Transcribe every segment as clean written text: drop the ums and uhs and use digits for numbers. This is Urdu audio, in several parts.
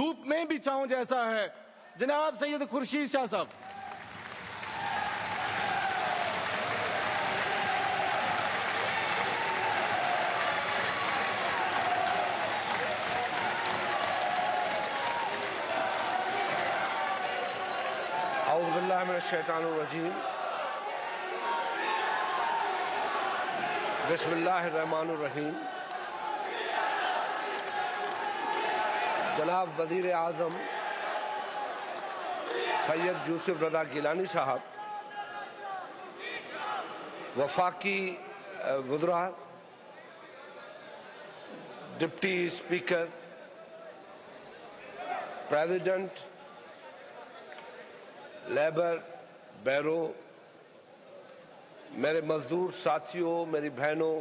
دھوپ میں بھی چھاؤں جیسا ہے. جناب سید خورشید شاہ صاحب. اعوذ باللہ من الشیطان الرجیم. بسم اللہ الرحمن الرحیم. جناب وزیر اعظم سید یوسف رضا گیلانی صاحب، وفاقی وزراء، ڈپٹی اسپیکر، پریزیڈنٹ لیبر بیرو، میرے مزدور ساتھیوں، میری بہنوں،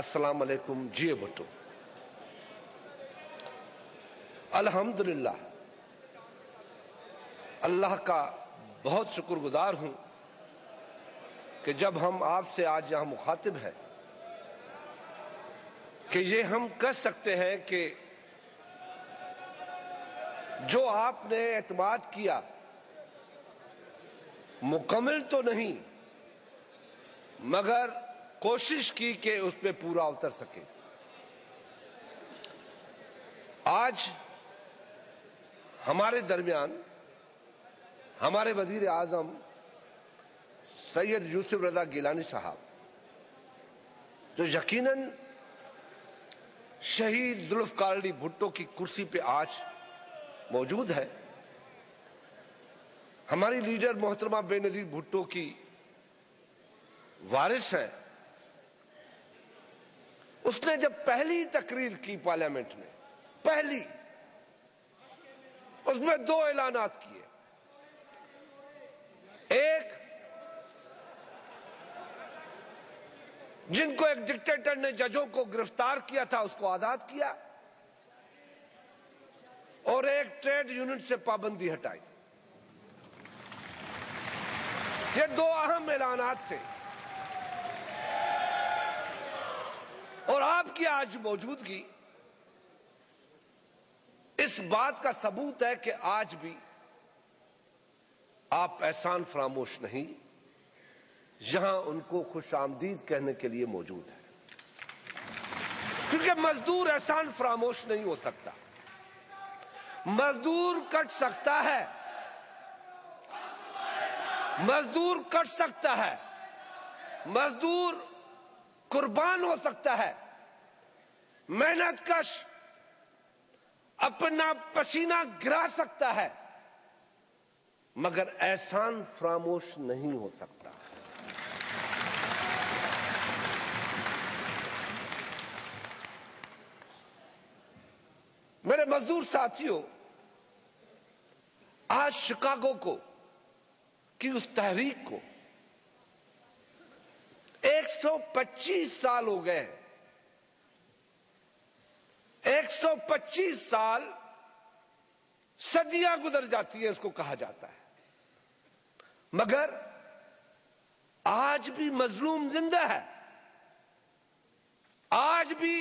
السلام علیکم. جی بھٹو. الحمدللہ اللہ کا بہت شکر گزار ہوں کہ جب ہم آپ سے آج یہاں مخاطب ہیں کہ یہ ہم کہہ سکتے ہیں کہ جو آپ نے اعتماد کیا مکمل تو نہیں مگر کوشش کی کہ اس پہ پورا اتر سکے. آج ہمارے درمیان ہمارے وزیر اعظم سید یوسف رضا گیلانی صاحب، جو یقیناً شہید ذوالفقار علی بھٹو کی کرسی پہ آج موجود ہے، ہماری لیڈر محترمہ بے نظیر بھٹو کی وارث ہے. اس نے جب پہلی تقریر کی پارلیمنٹ میں، پہلی، اس میں 2 اعلانات کیے. ایک، جن کو ایک ڈکٹیٹر نے ججوں کو گرفتار کیا تھا اس کو آزاد کیا، اور ایک ٹریڈ یونین سے پابندی ہٹائی. یہ 2 اہم اعلانات تھے، اور آپ کی آج موجودگی اس بات کا ثبوت ہے کہ آج بھی آپ احسان فراموش نہیں، یہاں ان کو خوش آمدید کہنے کے لیے موجود ہے. کیونکہ مزدور احسان فراموش نہیں ہو سکتا. مزدور کٹ سکتا ہے، مزدور کٹ سکتا ہے، مزدور قربان ہو سکتا ہے، محنت کش اپنا پسینہ گرا سکتا ہے، مگر احسان فراموش نہیں ہو سکتا. میرے مزدور ساتھیوں، آج شکاگو کو کی اس تحریک کو 125 سال ہو گئے ہیں. 125 سال صدیاں گزر جاتی ہیں، اس کو کہا جاتا ہے، مگر آج بھی مظلوم زندہ ہے. آج بھی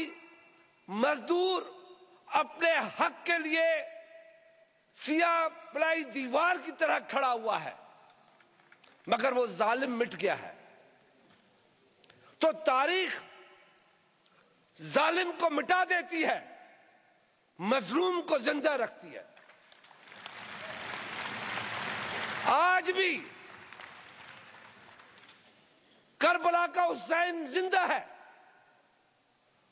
مزدور اپنے حق کے لیے سیاہ پلائی دیوار کی طرح کھڑا ہوا ہے، مگر وہ ظالم مٹ گیا ہے. تو تاریخ ظالم کو مٹا دیتی ہے، مظلوم کو زندہ رکھتی ہے. آج بھی کربلا کا حسین زندہ ہے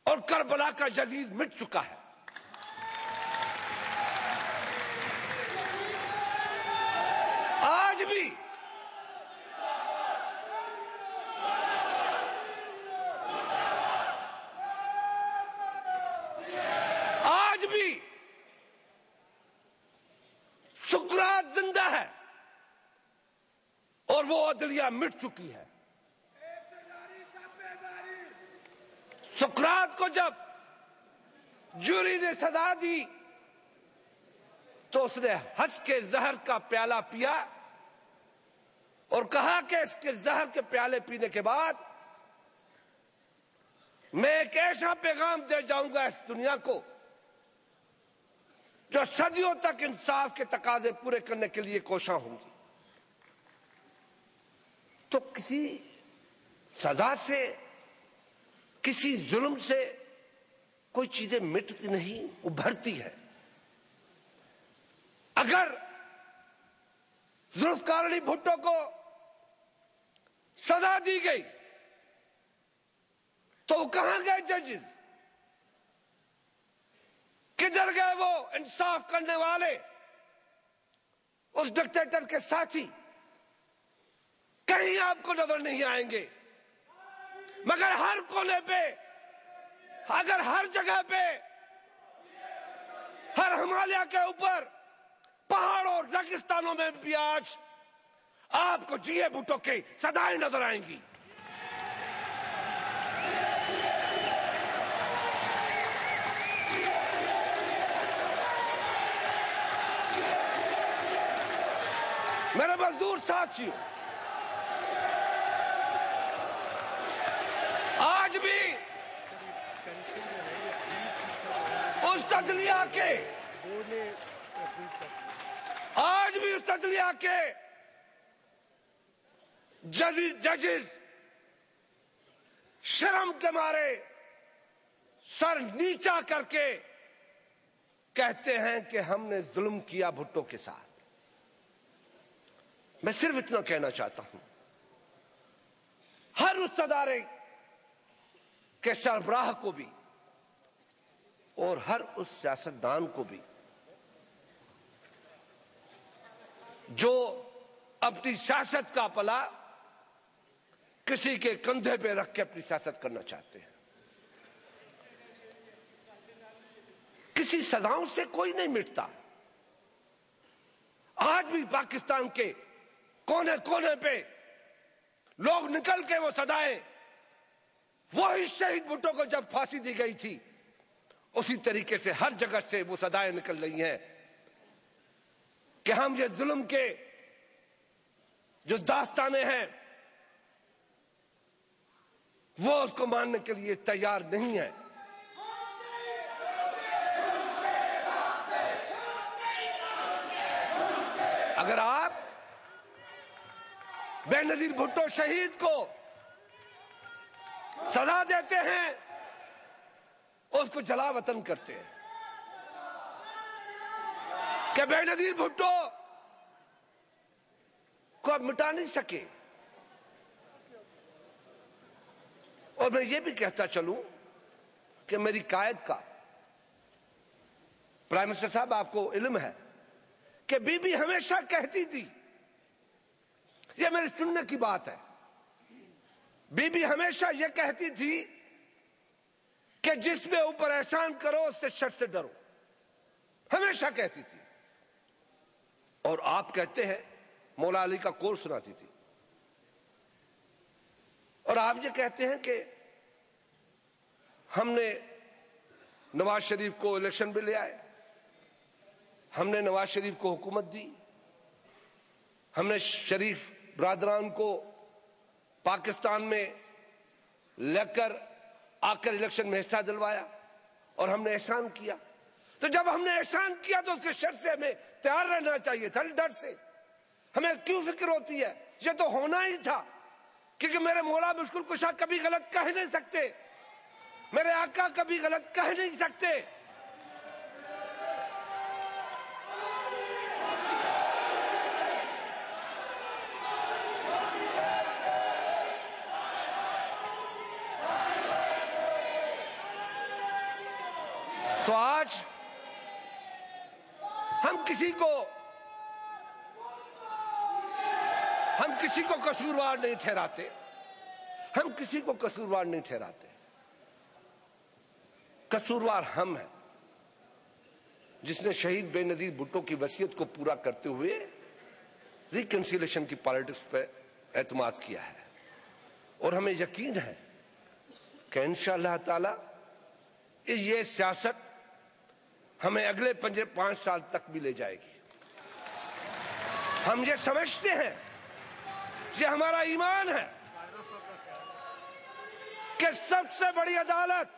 اور کربلا کا یزید مٹ چکا ہے. آج بھی سقراط زندہ ہے اور وہ عدلیہ مٹ چکی ہے. سقراط کو جب جوری نے سزا دی تو اس نے ہنس کے زہر کا پیالہ پیا اور کہا کہ اس کے زہر کے پیالے پینے کے بعد میں ایک ایسا پیغام دے جاؤں گا اس دنیا کو جو صدیوں تک انصاف کے تقاضے پورے کرنے کے لیے کوشاں ہوں گی۔ تو کسی سزا سے، کسی ظلم سے کوئی چیزیں مٹتی نہیں، ابھرتی ہے۔ اگر ذوالفقار علی بھٹو کو سزا دی گئی تو کہاں گئے ججز؟ کدھر گئے وہ انصاف کرنے والے، اس ڈکٹیٹر کے ساتھی؟ کہیں آپ کو نظر نہیں آئیں گے، مگر ہر کونے پہ، اگر ہر جگہ پہ، ہر ہمالیہ کے اوپر، پہاڑوں اور ریگستانوں میں بھی آج آپ کو جی اے بھٹو کی صدائیں نظر آئیں گی۔ میرے مزدور ساتھیوں، آج بھی اس عدلیہ کے، آج بھی اس عدلیہ کے ججز شرم کے مارے سر نیچا کر کے کہتے ہیں کہ ہم نے ظلم کیا بھٹو کے ساتھ۔ میں صرف اتنا کہنا چاہتا ہوں، ہر اس ادارے کے سربراہ کو بھی اور ہر اس سیاستدان کو بھی جو اپنی سیاست کا پلا کسی کے کندھے پہ رکھ کے اپنی سیاست کرنا چاہتے ہیں، کسی سزاؤں سے کوئی نہیں مٹتا۔ آج بھی پاکستان کے کونے کونے پہ لوگ نکل کے وہ سزائیں، وہی شہید بھٹو کو جب پھانسی دی گئی تھی اسی طریقے سے ہر جگہ سے وہ سزائیں نکل رہی ہیں کہ ہم یہ ظلم کے جو داستانیں ہیں وہ اس کو ماننے کے لیے تیار نہیں ہے۔ اگر آپ بے نظیر بھٹو شہید کو سزا دیتے ہیں، اس کو جلا وطن کرتے ہیں کہ بے نظیر بھٹو کو اب مٹا نہیں سکے۔ اور میں یہ بھی کہتا چلوں کہ میری قائد کا، پرائم منسٹر صاحب آپ کو علم ہے کہ بی بی ہمیشہ کہتی تھی، یہ میری سننے کی بات ہے، بی بی ہمیشہ یہ کہتی تھی کہ جس میں اوپر احسان کرو اس سے شر سے ڈرو، ہمیشہ کہتی تھی۔ اور آپ کہتے ہیں مولا علی کا قول سناتی تھی، اور آپ یہ کہتے ہیں کہ ہم نے نواز شریف کو الیکشن بھی لے آئے، ہم نے نواز شریف کو حکومت دی، ہم نے شریف برادران کو پاکستان میں لے کر آ کر الیکشن میں حصہ دلوایا، اور ہم نے احسان کیا۔ تو جب ہم نے احسان کیا تو اس کے شر سے ہمیں تیار رہنا چاہیے تھا، ڈر سے۔ ہمیں کیوں فکر ہوتی ہے؟ یہ تو ہونا ہی تھا، کیونکہ میرے مولا مشکل کشا کبھی غلط کہہ نہیں سکتے، میرے آقا کبھی غلط کہہ نہیں سکتے۔ تو آج ہم کسی کو قصوروار نہیں ٹھہراتے، ہم کسی کو قصوروار نہیں ٹھہراتے، قصوروار ہم ہیں جس نے شہید بے نظیر بھٹو کی وصیت کو پورا کرتے ہوئے ریکنسیلیشن کی پالیٹکس پہ اعتماد کیا ہے، اور ہمیں یقین ہے کہ انشاءاللہ تعالی یہ سیاست ہمیں اگلے 5 سال تک بھی لے جائے گی۔ ہم یہ سمجھتے ہیں، یہ ہمارا ایمان ہے کہ سب سے بڑی عدالت